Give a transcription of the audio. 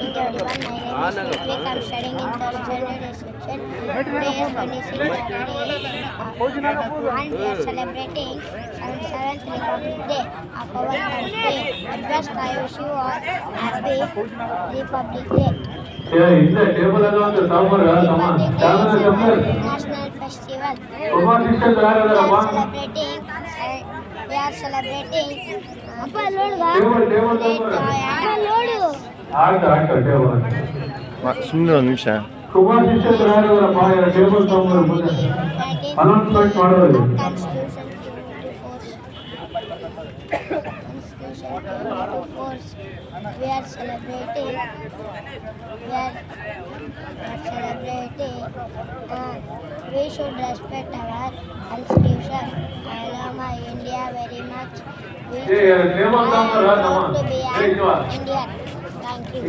morning everyone. My name is Nitik. I'm studying in third standard section. Today is 26 January and we are celebrating 77th Republic Day of our country. At first I wish you all happy Republic Day. Republic Day is a national festival. We are celebrating great joy and ಸುಮ್ಮನೆ ಒಂದು ನಿಮಿಷ. Constitution to force. We are celebrating. We should respect our constitution. I love my India very much. I am proud to be an Indian. Thank you.